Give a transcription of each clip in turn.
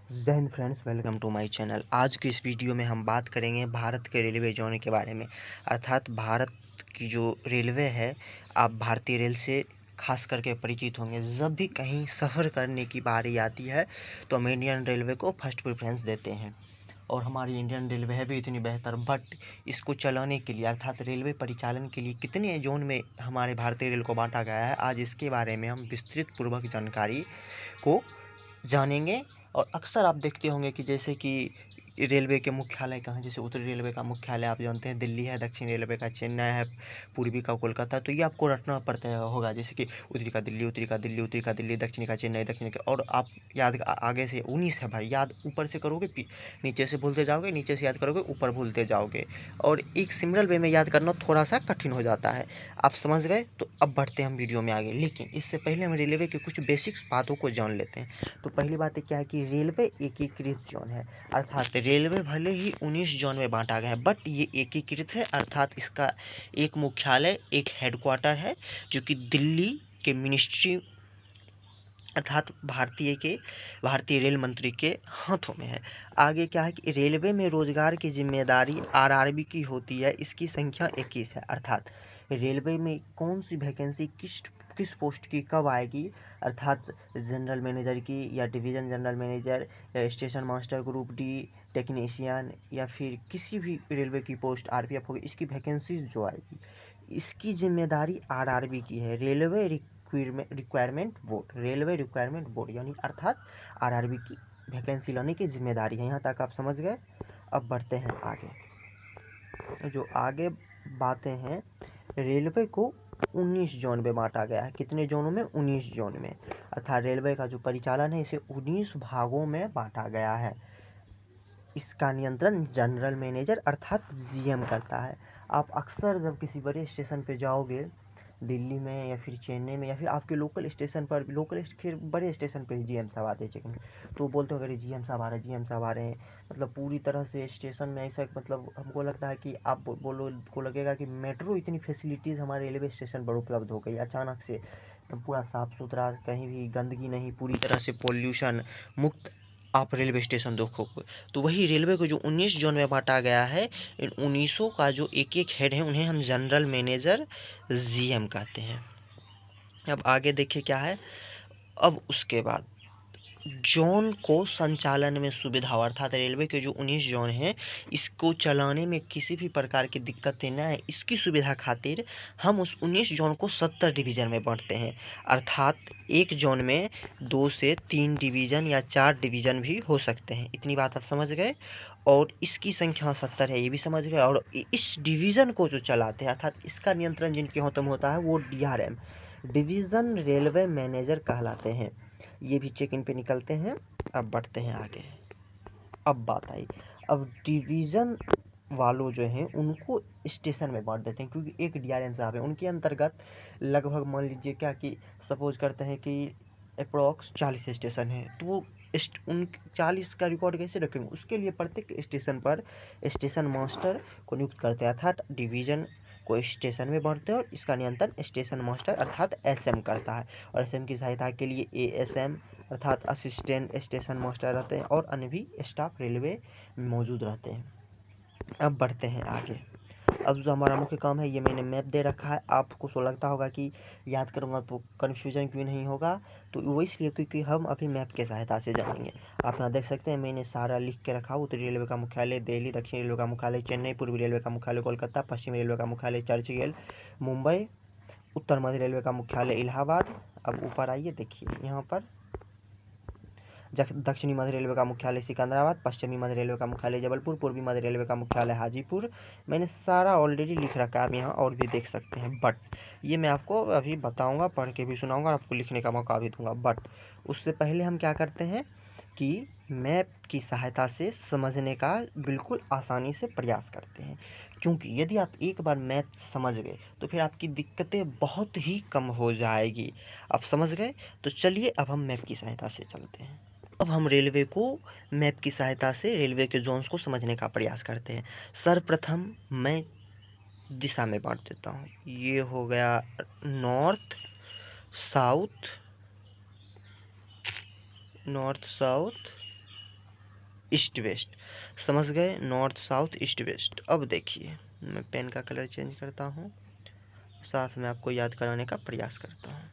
जय हिंद friends, welcome to my channel. आज की इस वीडियो में हम बात करेंगे भारत के रेलवे जोन के बारे में। अर्थात भारत की जो रेलवे है, आप भारतीय रेल से खास करके परिचित होंगे। जब भी कहीं सफ़र करने की बारी आती है तो हम इंडियन रेलवे को फर्स्ट प्रेफरेंस देते हैं। और हमारी इंडियन रेलवे है भी इतनी बेहतर, बट इसको चलाने के लिए अर्थात रेलवे परिचालन के लिए कितने जोन में हमारे भारतीय रेल को बांटा गया है, आज इसके बारे में हम विस्तृत पूर्वक जानकारी को जानेंगे। और अक्सर आप देखते होंगे कि जैसे कि रेलवे के मुख्यालय कहाँ, जैसे उत्तरी रेलवे का मुख्यालय आप जानते हैं दिल्ली है, दक्षिण रेलवे का चेन्नई है, पूर्वी का कोलकाता। तो ये आपको रटना पड़ता होगा, जैसे कि उत्तरी का दिल्ली, उत्तरी का दिल्ली, उत्तरी का दिल्ली, दक्षिणी का चेन्नई, दक्षिण का। और आप याद आगे से 19 है भाई, याद ऊपर से करोगे नीचे से भूलते जाओगे, नीचे से याद करोगे ऊपर भूलते जाओगे। और एक सिमिलर वे में याद करना थोड़ा सा कठिन हो जाता है। आप समझ गए? तो अब बढ़ते हैं हम वीडियो में आगे, लेकिन इससे पहले हम रेलवे के कुछ बेसिक्स बातों को जान लेते हैं। तो पहली बात क्या है कि रेलवे एकीकृत जोन है। अर्थात रेलवे भले ही 19 जोन में बांटा गया है, बट ये एकीकृत है। अर्थात इसका एक मुख्यालय, एक हेडक्वार्टर है, जो कि दिल्ली के मिनिस्ट्री अर्थात भारतीय रेल मंत्री के हाथों में है। आगे क्या है कि रेलवे में रोजगार की जिम्मेदारी आरआरबी की होती है। इसकी संख्या 21 है। अर्थात रेलवे में कौन सी वैकेंसी किस किस पोस्ट की कब आएगी, अर्थात जनरल मैनेजर की, या डिवीज़न जनरल मैनेजर, या station master group D, technician, या फिर किसी भी रेलवे की पोस्ट आरपीएफ होगी, इसकी वैकेंसीज जो आएगी इसकी जिम्मेदारी आरआरबी की है। रेलवे रिक्वायरमेंट बोर्ड यानी अर्थात आरआरबी की वैकेंसी लाने की जिम्मेदारी है। यहाँ तक आप समझ गए। अब बढ़ते हैं आगे। जो आगे बातें हैं, रेलवे को 19 जोन में बांटा गया है। कितने जोनों में? 19 जोन में। अर्थात रेलवे का जो परिचालन है इसे 19 भागों में बांटा गया है। इसका नियंत्रण जनरल मैनेजर अर्थात जीएम करता है। आप अक्सर जब किसी बड़े स्टेशन पे जाओगे, दिल्ली में या फिर चेन्नई में, या फिर आपके लोकल स्टेशन पर, फिर बड़े स्टेशन पे जीएम साहब आते हैं चेकिंग, तो बोलते हो अरे जीएम साहब आ रहे हैं, जीएम साहब आ रहे हैं। मतलब पूरी तरह से स्टेशन में ऐसा, मतलब हमको लगता है कि आप बोलो को लगेगा कि मेट्रो इतनी फैसिलिटीज़ हमारे रेलवे स्टेशन पर उपलब्ध हो गई अचानक से। पूरा साफ़ सुथरा, कहीं भी गंदगी नहीं, पूरी तरह से पोल्यूशन मुक्त आप रेलवे स्टेशन देखोगे। तो वही रेलवे को जो 19 जोन में बांटा गया है, इन 19 का जो एक एक हेड है उन्हें हम जनरल मैनेजर जीएम कहते हैं। अब आगे देखिए क्या है। अब उसके बाद जोन को संचालन में सुविधा, अर्थात रेलवे के जो 19 जोन हैं इसको चलाने में किसी भी प्रकार की दिक्कतें न आए, इसकी सुविधा खातिर हम उस 19 जोन को 70 डिवीज़न में बांटते हैं। अर्थात एक जोन में 2 से 3 डिवीज़न या 4 डिवीज़न भी हो सकते हैं। इतनी बात आप समझ गए। और इसकी संख्या 70 है, ये भी समझ गए। और इस डिवीज़न को जो चलाते हैं अर्थात इसका नियंत्रण जिनके हाथों में होता है वो डीआरएम, डिवीज़न रेलवे मैनेजर कहलाते हैं। ये भी चेक इन पे निकलते हैं। अब बढ़ते हैं आगे। अब बात आई, अब डिवीज़न वालों जो हैं उनको स्टेशन में बांट देते हैं, क्योंकि एक डीआरएम साहब हैं, उनके अंतर्गत लगभग मान लीजिए क्या कि सपोज करते हैं कि अप्रॉक्स 40 स्टेशन हैं, तो वो उन 40 का रिकॉर्ड कैसे रखेंगे? उसके लिए प्रत्येक स्टेशन पर स्टेशन मास्टर को नियुक्त करते हैं। अर्थात डिवीज़न को स्टेशन में बांटते हैं और इसका नियंत्रण स्टेशन मास्टर अर्थात एसएम करता है। और एसएम की सहायता के लिए एएसएम अर्थात असिस्टेंट स्टेशन मास्टर रहते हैं, और अन्य भी स्टाफ रेलवे में मौजूद रहते हैं। अब बढ़ते हैं आगे। अब जो हमारा मुख्य काम है, ये मैंने मैप दे रखा है। आपको सो लगता होगा कि याद करूँगा तो कन्फ्यूजन क्यों नहीं होगा, तो वो इसलिए क्योंकि हम अभी मैप के सहायता से जानेंगे। आप यहाँ देख सकते हैं मैंने सारा लिख के रखा। उत्तरी रेलवे का मुख्यालय दिल्ली, दक्षिण रेलवे का मुख्यालय चेन्नई, पूर्वी रेलवे का मुख्यालय कोलकाता, पश्चिम रेलवे का मुख्यालय चर्चगेल मुंबई, उत्तर मध्य रेलवे का मुख्यालय इलाहाबाद। अब ऊपर आइए, देखिए यहाँ पर दक्षिणी मध्य रेलवे का मुख्यालय सिकंदराबाद, पश्चिमी मध्य रेलवे का मुख्यालय जबलपुर, पूर्वी मध्य रेलवे का मुख्यालय हाजीपुर। मैंने सारा ऑलरेडी लिख रखा है, आप यहाँ और भी देख सकते हैं। बट ये मैं आपको अभी बताऊंगा, पढ़ के भी सुनाऊंगा, आपको लिखने का मौका भी दूंगा। बट उससे पहले हम क्या करते हैं कि मैप की सहायता से समझने का बिल्कुल आसानी से प्रयास करते हैं, क्योंकि यदि आप एक बार मैप समझ गए तो फिर आपकी दिक्कतें बहुत ही कम हो जाएगी। आप समझ गए? तो चलिए अब हम मैप की सहायता से चलते हैं। अब हम रेलवे को मैप की सहायता से रेलवे के जोन्स को समझने का प्रयास करते हैं। सर्वप्रथम मैं दिशा में बांट देता हूँ। ये हो गया north south, north south east west, समझ गए, नॉर्थ साउथ ईस्ट वेस्ट। अब देखिए मैं पेन का कलर चेंज करता हूँ, साथ में आपको याद कराने का प्रयास करता हूँ।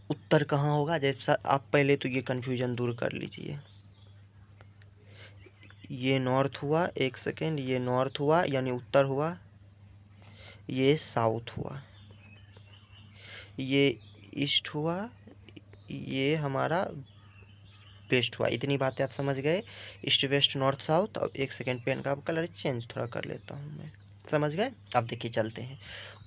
उत्तर कहाँ होगा, जैसा आप पहले तो ये कन्फ्यूजन दूर कर लीजिए। ये नॉर्थ हुआ, एक सेकेंड, ये नॉर्थ हुआ यानी उत्तर हुआ, ये साउथ हुआ, ये ईस्ट हुआ, ये हमारा वेस्ट हुआ। इतनी बातें आप समझ गए, ईस्ट वेस्ट नॉर्थ साउथ। अब एक सेकेंड पेन का कलर चेंज थोड़ा कर लेता हूँ मैं, समझ गए। अब देखिए चलते हैं,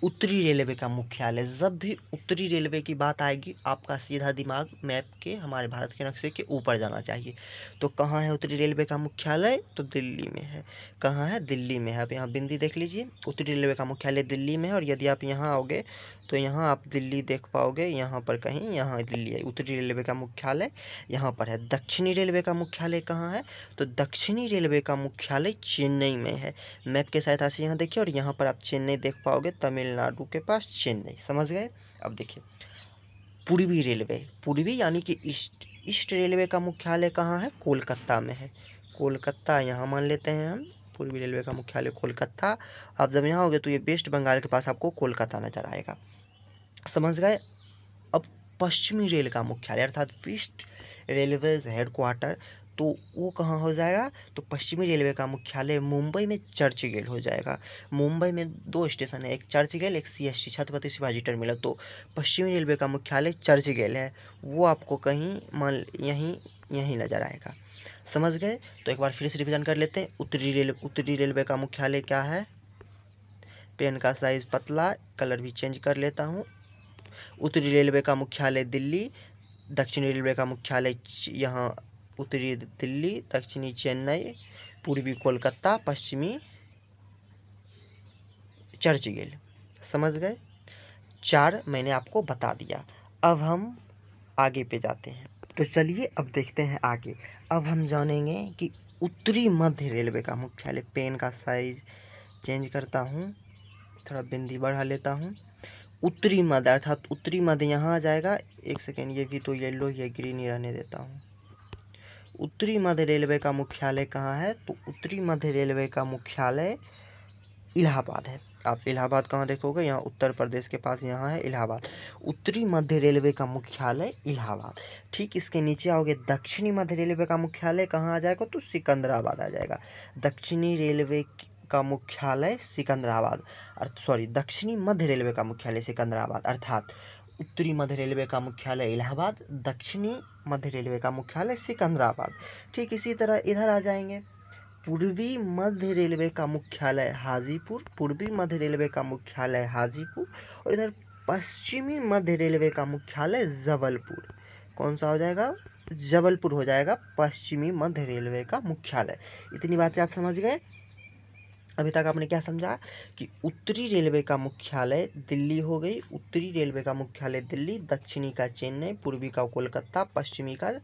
उत्तरी रेलवे का मुख्यालय। जब भी उत्तरी रेलवे की बात आएगी आपका सीधा दिमाग मैप के, हमारे भारत के नक्शे के ऊपर जाना चाहिए। तो कहाँ है उत्तरी रेलवे का मुख्यालय, तो दिल्ली में है। कहाँ है, दिल्ली में है। आप यहाँ बिंदी देख लीजिए, उत्तरी रेलवे का मुख्यालय दिल्ली में है। और यदि आप यहाँ आओगे तो यहाँ आप दिल्ली देख पाओगे, यहाँ पर कहीं, यहाँ दिल्ली है। उत्तरी रेलवे का मुख्यालय यहाँ पर है। दक्षिणी रेलवे का मुख्यालय कहाँ है, तो दक्षिणी रेलवे का मुख्यालय चेन्नई में है। मैप के सहायता से यहाँ देखिए, और यहाँ पर आप चेन्नई देख पाओगे, तमिलनाडु के पास चेन्नई, समझ गए। अब देखिए पूर्वी रेलवे, पूर्वी यानी कि ईस्ट, ईस्ट रेलवे का मुख्यालय कहाँ है, कोलकाता में है। कोलकाता यहाँ मान लेते हैं हम, पूर्वी रेलवे का मुख्यालय कोलकाता। आप जब यहाँ होगे तो ये वेस्ट बंगाल के पास आपको कोलकाता नजर आएगा, समझ गए। अब पश्चिमी रेल का मुख्यालय अर्थात वेस्ट रेलवे हेडक्वार्टर, तो वो कहाँ हो जाएगा, तो पश्चिमी रेलवे का मुख्यालय मुंबई में चर्चगेल हो जाएगा। मुंबई में 2 स्टेशन है, एक चर्चगेल, एक CST छत्रपति शिवाजी टर्मिनल। तो पश्चिमी रेलवे का मुख्यालय चर्चगेल है, वो आपको कहीं मान यहीं नजर आएगा, समझ गए। तो एक बार फिर से रिवीजन कर लेते हैं। उत्तरी रेलवे का मुख्यालय क्या है, पेन का साइज पतला, कलर भी चेंज कर लेता हूँ। उत्तरी रेलवे का मुख्यालय दिल्ली, दक्षिणी रेलवे का मुख्यालय यहाँ उत्तरी दिल्ली, दक्षिणी चेन्नई, पूर्वी कोलकाता, पश्चिमी चर्चगेल, समझ गए। 4 मैंने आपको बता दिया। अब हम आगे पे जाते हैं, तो चलिए अब देखते हैं आगे। अब हम जानेंगे कि उत्तरी मध्य रेलवे का मुख्यालय। पेन का साइज चेंज करता हूँ, थोड़ा बिंदी बढ़ा लेता हूँ। उत्तरी मध्य अर्थात उत्तरी मध्य यहाँ आ जाएगा। एक सेकेंड, ये भी तो येलो या ग्रीन ही रहने देता हूँ। उत्तरी मध्य रेलवे का मुख्यालय कहाँ है, तो उत्तरी मध्य रेलवे का मुख्यालय इलाहाबाद है। आप इलाहाबाद कहाँ देखोगे, यहाँ उत्तर प्रदेश के पास यहाँ है इलाहाबाद। उत्तरी मध्य रेलवे का मुख्यालय इलाहाबाद। ठीक इसके नीचे आओगे, दक्षिणी मध्य रेलवे का मुख्यालय कहाँ आ जाएगा, तो सिकंदराबाद आ जाएगा। दक्षिणी रेलवे का मुख्यालय सिकंदराबाद, दक्षिणी मध्य रेलवे का मुख्यालय सिकंदराबाद, अर्थात उत्तरी मध्य रेलवे का मुख्यालय इलाहाबाद, दक्षिणी मध्य रेलवे का मुख्यालय सिकंदराबाद। ठीक इसी तरह इधर आ जाएंगे, पूर्वी मध्य रेलवे का मुख्यालय हाजीपुर, पूर्वी मध्य रेलवे का मुख्यालय हाजीपुर। और इधर पश्चिमी मध्य रेलवे का मुख्यालय जबलपुर। कौन सा हो जाएगा, जबलपुर हो जाएगा पश्चिमी मध्य रेलवे का मुख्यालय। इतनी बातें आप समझ गए। अभी तक आपने क्या समझा कि उत्तरी रेलवे का मुख्यालय दिल्ली हो गई, उत्तरी रेलवे का मुख्यालय दिल्ली, दक्षिणी का चेन्नई, पूर्वी का कोलकाता, पश्चिमी का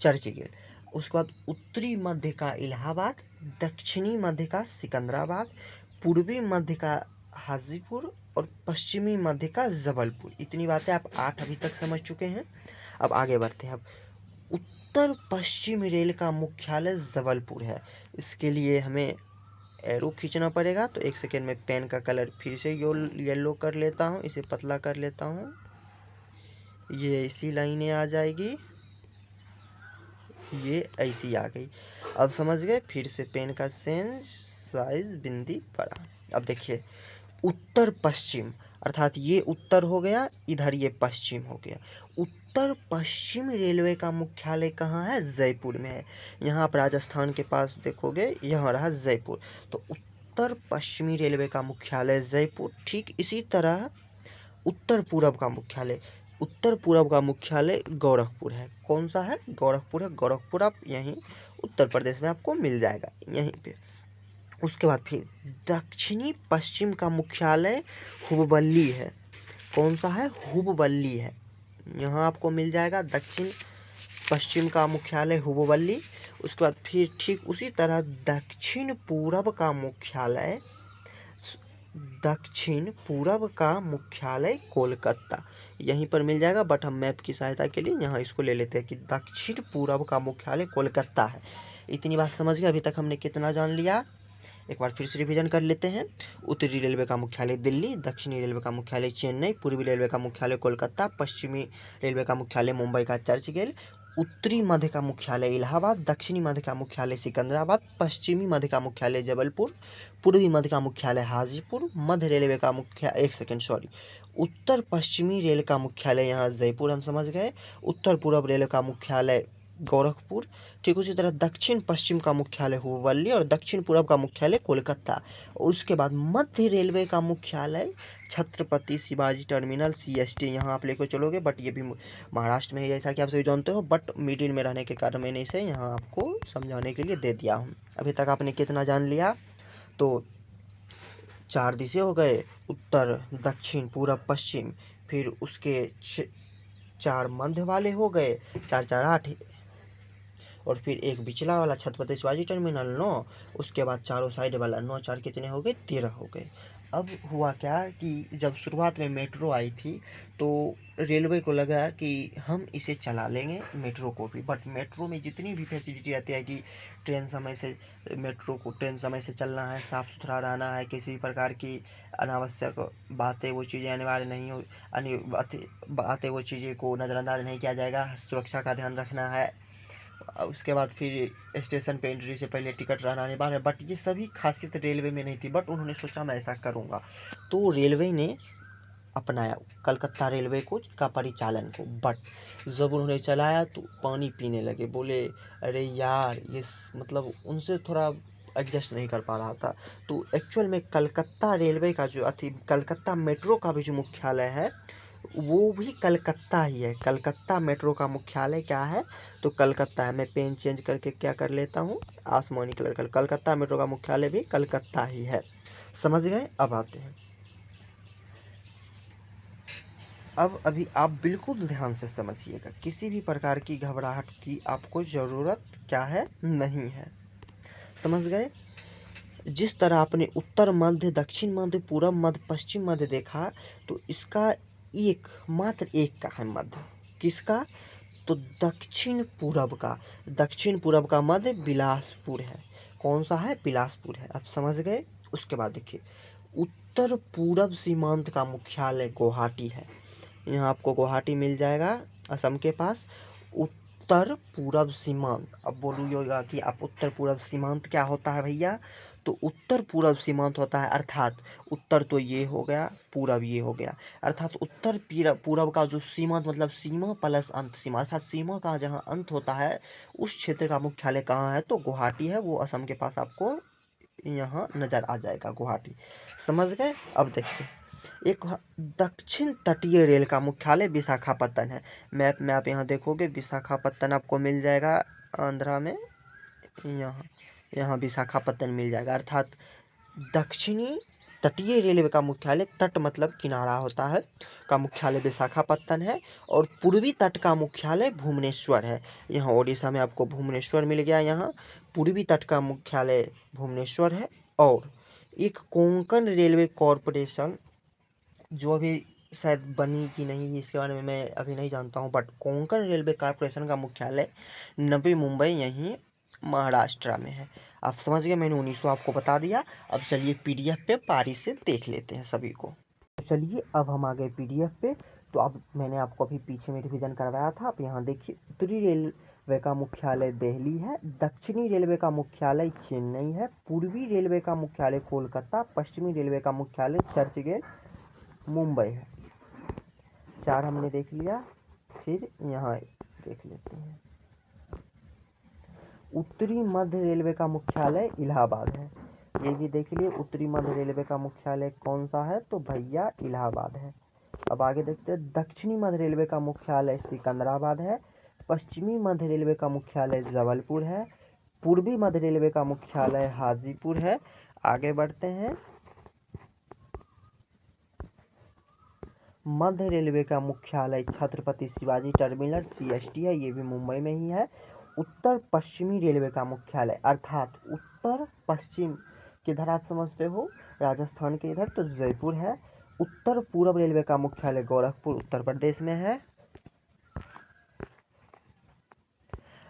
चर्चगेल। उसके बाद उत्तरी मध्य का इलाहाबाद, दक्षिणी मध्य का सिकंदराबाद, पूर्वी मध्य का हाजीपुर और पश्चिमी मध्य का जबलपुर। इतनी बातें आप 8 अभी तक समझ चुके हैं। अब आगे बढ़ते हैं। अब उत्तर पश्चिम रेल का मुख्यालय जबलपुर है। इसके लिए हमें एरो खींचना पड़ेगा, तो एक सेकेंड में पेन का कलर फिर से येलो कर लेता हूँ, इसे पतला कर लेता हूँ, ये इसी लाइनें आ जाएगी, ये ऐसी आ गई। अब समझ गए, फिर से पेन का साइज बिंदी बड़ा। अब देखिए उत्तर पश्चिम अर्थात ये उत्तर हो गया, इधर ये पश्चिम हो गया। उत्तर पश्चिम रेलवे का मुख्यालय कहाँ है, जयपुर में है। यहाँ आप राजस्थान के पास देखोगे, यहाँ रहा जयपुर। तो उत्तर पश्चिमी रेलवे का मुख्यालय जयपुर। ठीक इसी तरह उत्तर पूरब का मुख्यालय, उत्तर पूरब का मुख्यालय गोरखपुर है। कौन सा है, गोरखपुर है। गोरखपुर आप यहीं उत्तर प्रदेश में आपको मिल जाएगा, यहीं पे। उसके बाद फिर दक्षिणी पश्चिम का मुख्यालय हुबबल्ली है। कौन सा है, हुबबल्ली है। यहाँ आपको मिल जाएगा दक्षिण पश्चिम का मुख्यालय हुबबल्ली। उसके बाद फिर ठीक उसी तरह दक्षिण पूरब का मुख्यालय कोलकाता। यहीं पर मिल जाएगा, बट हम मैप की सहायता के लिए यहाँ इसको ले लेते हैं कि दक्षिण पूर्व का मुख्यालय कोलकाता है। इतनी बात समझ गए? अभी तक हमने कितना जान लिया, एक बार फिर से रिवीजन कर लेते हैं। उत्तरी रेलवे का मुख्यालय दिल्ली, दक्षिणी रेलवे का मुख्यालय चेन्नई, पूर्वी रेलवे का मुख्यालय कोलकाता, पश्चिमी रेलवे का मुख्यालय मुंबई का चर्चगेट, उत्तरी मध्य का मुख्यालय इलाहाबाद, दक्षिणी मध्य का मुख्यालय सिकंदराबाद, पश्चिमी मध्य का मुख्यालय जबलपुर, पूर्वी मध्य का मुख्यालय हाजीपुर, मध्य रेलवे का उत्तर पश्चिमी रेल का मुख्यालय यहाँ जयपुर, हम समझ गए। उत्तर पूर्व रेल का मुख्यालय गोरखपुर। ठीक उसी तरह दक्षिण पश्चिम का मुख्यालय हुबली और दक्षिण पूर्व का मुख्यालय कोलकाता। और उसके बाद मध्य रेलवे का मुख्यालय छत्रपति शिवाजी टर्मिनल CST, यहाँ आप लेकर चलोगे, बट ये भी महाराष्ट्र में है जैसा कि आप सभी जानते हो, बट मिडिल में रहने के कारण मैंने इसे यहाँ आपको समझाने के लिए दे दिया हूँ। अभी तक आपने कितना जान लिया? तो 4 दिशे हो गए, उत्तर दक्षिण पूर्व पश्चिम, फिर उसके 4 मध्य वाले हो गए, 4 4 8, और फिर एक बिचला वाला छत्रपति शिवाजी टर्मिनल 9, उसके बाद चारों साइड वाला 9 4 कितने हो गए? 13 हो गए। अब हुआ क्या कि जब शुरुआत में मेट्रो आई थी तो रेलवे को लगा कि हम इसे चला लेंगे मेट्रो को भी, बट मेट्रो में जितनी भी फैसिलिटी रहती है कि ट्रेन समय से चलना है, साफ़ सुथरा रहना है, किसी प्रकार की अनावश्यक बातें वो चीज़ें अनिवार्य नहीं हो, बातें वो चीज़ें को नज़रअंदाज नहीं किया जाएगा, सुरक्षा का ध्यान रखना है। उसके बाद फिर स्टेशन पे एंट्री से पहले टिकट रहना अनिवार्य है, बट ये सभी खासियत रेलवे में नहीं थी, बट उन्होंने सोचा मैं ऐसा करूँगा, तो रेलवे ने अपनाया कलकत्ता रेलवे को का परिचालन को। बट जब उन्होंने चलाया तो पानी पीने लगे, बोले अरे यार ये मतलब उनसे थोड़ा एडजस्ट नहीं कर पा रहा था। तो एक्चुअल में कलकत्ता रेलवे का जो कलकत्ता मेट्रो का भी जो मुख्यालय है वो भी कलकत्ता ही है। कलकत्ता मेट्रो का मुख्यालय क्या है? तो कलकत्ता है। मैं पेन चेंज करके क्या कर लेता हूँ, आसमानी कलर का। कलकत्ता मेट्रो का मुख्यालय भी कलकत्ता ही है। समझ गए? अब आते हैं, अब अभी आप बिल्कुल ध्यान से समझिएगा, किसी भी प्रकार की घबराहट की आपको ज़रूरत क्या है? नहीं है। समझ गए? जिस तरह आपने उत्तर मध्य, दक्षिण मध्य, पूर्व मध्य, पश्चिम मध्य देखा, तो इसका मात्र एक का है मध्य। किसका? तो दक्षिण पूर्व का। दक्षिण पूर्व का मध्य बिलासपुर है। कौन सा है? बिलासपुर है। आप समझ गए? उसके बाद देखिए, उत्तर पूर्व सीमांत का मुख्यालय गुवाहाटी है। यहाँ आपको गुवाहाटी मिल जाएगा, असम के पास। उत्तर पूर्व सीमांत, अब बोलिएगा कि आप उत्तर पूर्व सीमांत क्या होता है भैया? तो उत्तर पूर्व सीमांत होता है, अर्थात उत्तर तो ये हो गया, पूर्व ये हो गया, अर्थात उत्तर पूर्व का जो सीमांत मतलब सीमा प्लस अंत सीमा, अर्थात सीमा का जहाँ अंत होता है उस क्षेत्र का मुख्यालय कहाँ है? तो गुवाहाटी है। वो असम के पास आपको यहाँ नजर आ जाएगा, गुवाहाटी। समझ गए? अब देखिए, एक दक्षिण तटीय रेल का मुख्यालय विशाखापत्तनम है। मैप में आप यहाँ देखोगे विशाखापत्तनम आपको मिल जाएगा आंध्रा में, यहाँ विशाखापत्तनम मिल जाएगा। अर्थात दक्षिणी तटीय रेलवे का मुख्यालय, तट मतलब किनारा होता है, का मुख्यालय विशाखापत्तनम है। और पूर्वी तट का मुख्यालय भुवनेश्वर है। यहाँ ओडिशा में आपको भुवनेश्वर मिल गया। यहाँ पूर्वी तट का मुख्यालय भुवनेश्वर है। और एक कोंकण रेलवे कॉरपोरेशन, जो अभी शायद बनी कि नहीं इसके बारे में मैं अभी नहीं जानता हूँ, बट कोंकण रेलवे कॉरपोरेशन का मुख्यालय नवी मुंबई यहीं महाराष्ट्र में है। आप समझ गए? मैंने 1900 आपको बता दिया। अब चलिए PDF पे पारी से देख लेते हैं सभी को। तो चलिए अब हम आ गए PDF पे। तो अब मैंने आपको अभी पीछे में रिवीजन करवाया था। आप यहाँ देखिए, उत्तरी रेलवे का मुख्यालय दिल्ली है, दक्षिणी रेलवे का मुख्यालय चेन्नई है, पूर्वी रेलवे का मुख्यालय कोलकाता, पश्चिमी रेलवे का मुख्यालय चर्चगेट मुंबई है। 4 हमने देख लिया। फिर यहाँ देख लेते हैं, उत्तरी मध्य रेलवे का मुख्यालय इलाहाबाद है। ये भी देख लिए, उत्तरी मध्य रेलवे का मुख्यालय कौन सा है? तो भैया इलाहाबाद है। अब आगे देखते हैं, दक्षिणी मध्य रेलवे का मुख्यालय सिकंदराबाद है, पश्चिमी मध्य रेलवे का मुख्यालय जबलपुर है, पूर्वी मध्य रेलवे का मुख्यालय हाजीपुर है। आगे बढ़ते हैं, मध्य रेलवे का मुख्यालय छत्रपति शिवाजी टर्मिनल CST है, ये भी मुंबई में ही है। उत्तर पश्चिमी रेलवे का मुख्यालय, अर्थात उत्तर पश्चिम किधर आप समझते हो? राजस्थान के इधर, तो जयपुर है। उत्तर पूर्व रेलवे का मुख्यालय गोरखपुर उत्तर प्रदेश में है।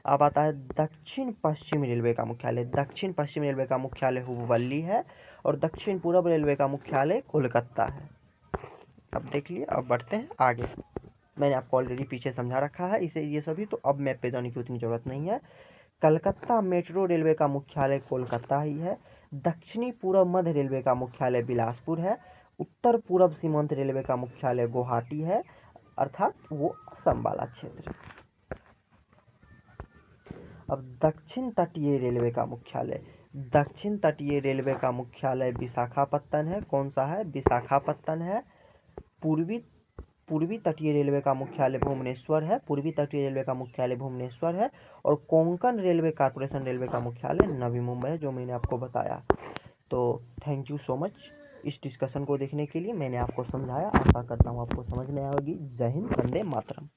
अब आता है दक्षिण पश्चिम रेलवे का मुख्यालय। दक्षिण पश्चिम रेलवे का मुख्यालय हुबली है और दक्षिण पूर्व रेलवे का मुख्यालय कोलकाता है। अब देख लिए, अब बढ़ते हैं आगे। मैंने आपको ऑलरेडी पीछे समझा रखा है इसे ये सभी, तो अब मैप पे जाने की उतनी ज़रूरत नहीं है। कलकत्ता मेट्रो रेलवे का मुख्यालय कोलकाता ही है। दक्षिणी पूर्व मध्य रेलवे का मुख्यालय बिलासपुर है। उत्तर पूर्व सीमांत रेलवे का मुख्यालय गुवाहाटी है, अर्थात वो असम वाला क्षेत्र। अब दक्षिण तटीय रेलवे का मुख्यालय, दक्षिण तटीय रेलवे का मुख्यालय विशाखापत्तनम है। कौन सा है? विशाखापत्तनम है। पूर्वी तटीय रेलवे का मुख्यालय भुवनेश्वर है। पूर्वी तटीय रेलवे का मुख्यालय भुवनेश्वर है। और कोंकण रेलवे कॉर्पोरेशन रेलवे का मुख्यालय नवी मुंबई है, जो मैंने आपको बताया। तो थैंक यू सो मच इस डिस्कशन को देखने के लिए। मैंने आपको समझाया, आशा करता हूँ आपको समझ में आएगी। जय हिंद, वंदे मातरम।